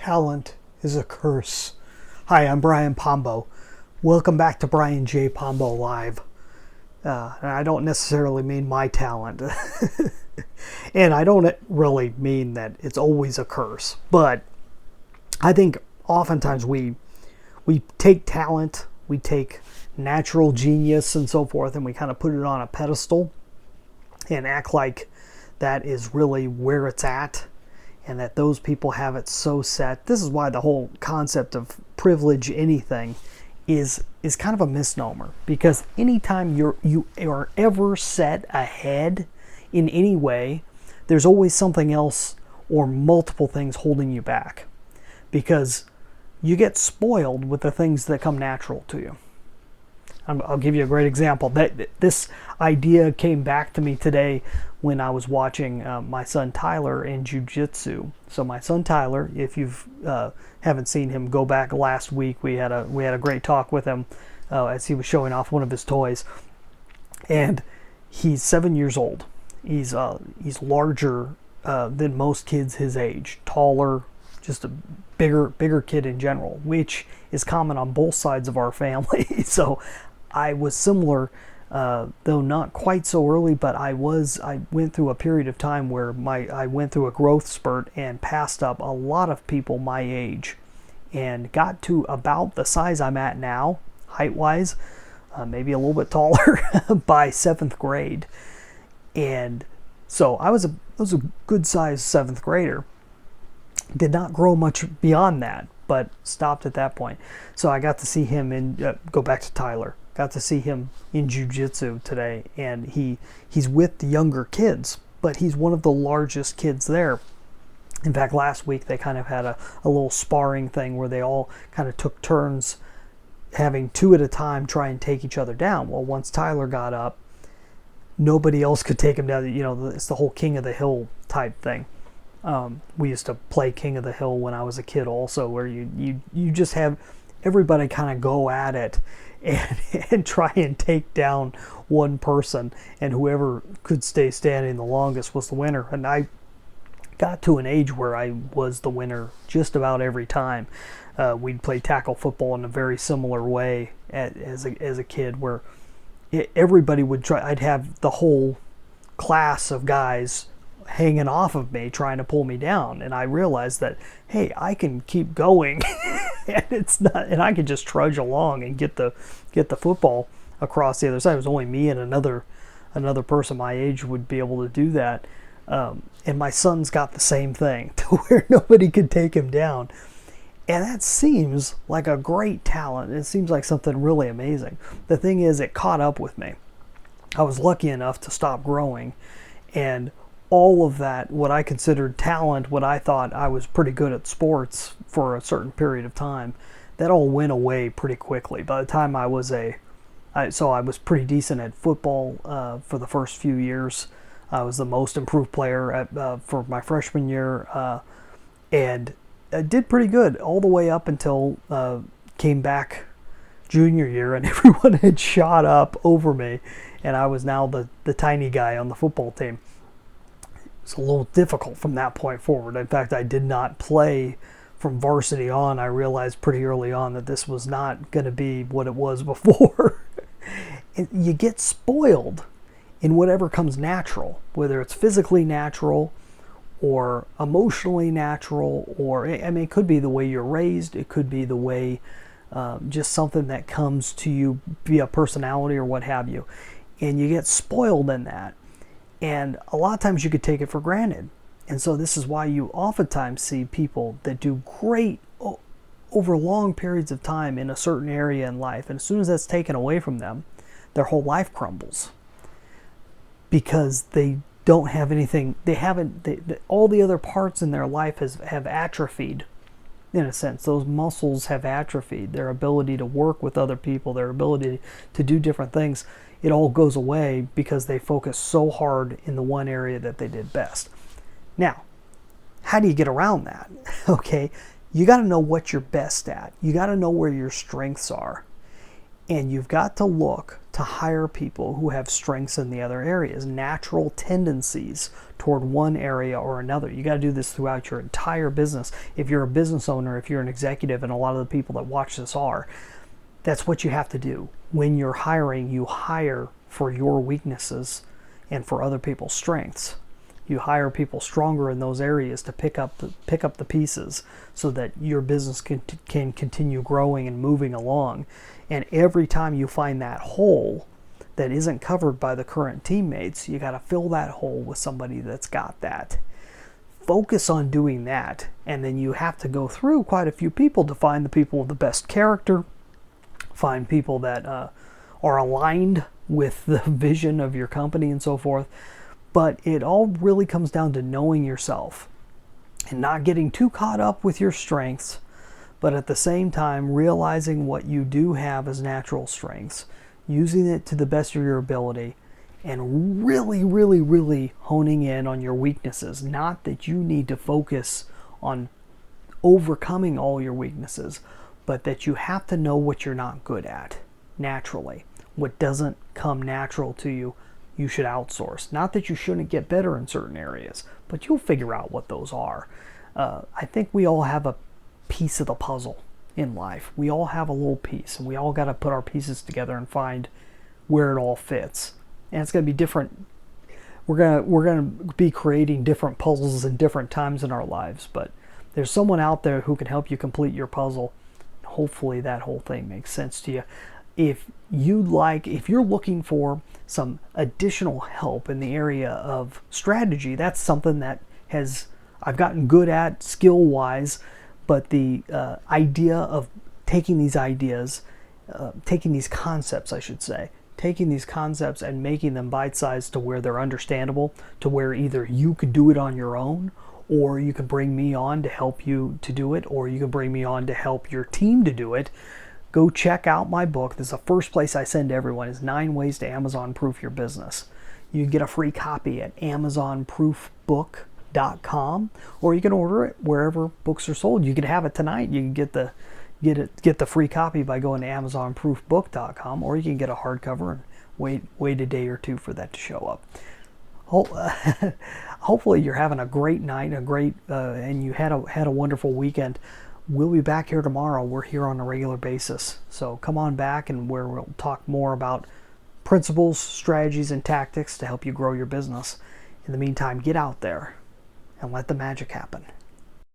Talent is a curse. Hi, I'm Brian Pombo. Welcome back to Brian J. Pombo Live. And I don't necessarily mean my talent. And I don't really mean that it's always a curse. But I think oftentimes we take talent, we take natural genius and so forth, and we kind of put it on a pedestal and act like that is really where it's at, and that those people have it so set. This is why the whole concept of privilege anything is kind of a misnomer, because anytime you are ever set ahead in any way, there's always something else or multiple things holding you back, because you get spoiled with the things that come natural to you. I'll give you a great example. This idea came back to me today when I was watching my son Tyler in jiu-jitsu. So my son Tyler, if you haven't seen him, go back last week. We had a great talk with him as he was showing off one of his toys, and he's 7 years old. He's larger than most kids his age, taller, just a bigger kid in general, which is common on both sides of our family. So I was similar, though not quite so early, but I went through a period of time where I went through a growth spurt and passed up a lot of people my age and got to about the size I'm at now, height-wise, maybe a little bit taller by 7th grade. And so I was a good-sized 7th grader. Did not grow much beyond that, but stopped at that point. So I got to see him go back to Tyler. Got to see him in jiu-jitsu today, and he's with the younger kids, but he's one of the largest kids there. In fact, last week they kind of had a little sparring thing where they all kind of took turns having two at a time try and take each other down. Well, once Tyler got up, nobody else could take him down. You know, it's the whole King of the Hill type thing. We used to play King of the Hill when I was a kid also, where you just have everybody kind of go at it and try and take down one person, and whoever could stay standing the longest was the winner. And I got to an age where I was the winner just about every time. We'd play tackle football in a very similar way as a kid, where everybody would try. I'd have the whole class of guys hanging off of me trying to pull me down, and I realized that, hey, I can keep going and I could just trudge along and get the football across the other side. It was only me and another person my age would be able to do that, and my son's got the same thing, to where nobody could take him down. And that seems like a great talent. It seems like something really amazing. The thing is, it caught up with me. I was lucky enough to stop growing, and all of that, what I considered talent, what I thought I was pretty good at sports for a certain period of time, that all went away pretty quickly. By the time I was pretty decent at football for the first few years. I was the most improved player for my freshman year, and I did pretty good all the way up until came back junior year, and everyone had shot up over me, and I was now the tiny guy on the football team. It's a little difficult from that point forward. In fact, I did not play from varsity on. I realized pretty early on that this was not going to be what it was before. You get spoiled in whatever comes natural, whether it's physically natural or emotionally natural, or, I mean, it could be the way you're raised. It could be the way, just something that comes to you via personality or what have you. And you get spoiled in that. And a lot of times you could take it for granted. And so this is why you oftentimes see people that do great over long periods of time in a certain area in life. And as soon as that's taken away from them, their whole life crumbles. Because they don't have anything, all the other parts in their life have atrophied, in a sense. Those muscles have atrophied. Their ability to work with other people, their ability to do different things, it all goes away because they focus so hard in the one area that they did best. Now, how do you get around that? Okay, you got to know what you're best at. You got to know where your strengths are. And you've got to look to hire people who have strengths in the other areas, natural tendencies toward one area or another. You got to do this throughout your entire business. If you're a business owner, if you're an executive, and a lot of the people that watch this are, that's what you have to do. When you're hiring, you hire for your weaknesses and for other people's strengths. You hire people stronger in those areas to pick up the pieces so that your business can continue growing and moving along. And every time you find that hole that isn't covered by the current teammates, you got to fill that hole with somebody that's got that. Focus on doing that, and then you have to go through quite a few people to find the people with the best character, find people that are aligned with the vision of your company and so forth. But it all really comes down to knowing yourself and not getting too caught up with your strengths, but at the same time realizing what you do have as natural strengths, using it to the best of your ability, and really, really, really honing in on your weaknesses. Not that you need to focus on overcoming all your weaknesses, but that you have to know what you're not good at naturally. What doesn't come natural to you, you should outsource. Not that you shouldn't get better in certain areas, but you'll figure out what those are. I think we all have a piece of the puzzle in life. We all have a little piece, and we all got to put our pieces together and find where it all fits. And it's going to be different. We're going to be creating different puzzles in different times in our lives, but there's someone out there who can help you complete your puzzle. Hopefully that whole thing makes sense to you. If you're looking for some additional help in the area of strategy, that's something that I've gotten good at skill-wise, but the idea of taking these concepts, I should say, taking these concepts and making them bite-sized to where they're understandable, to where either you could do it on your own, or you can bring me on to help you to do it, or you can bring me on to help your team to do it. Go check out my book. This is the first place I send to everyone, is 9 Ways to Amazon-Proof Your Business. You can get a free copy at amazonproofbook.com, or you can order it wherever books are sold. You can have it tonight. You can get the free copy by going to amazonproofbook.com, or you can get a hardcover and wait a day or two for that to show up. Hopefully you're having a great night, and you had a wonderful weekend. We'll be back here tomorrow. We're here on a regular basis. So come on back, and where we'll talk more about principles, strategies, and tactics to help you grow your business. In the meantime, get out there and let the magic happen.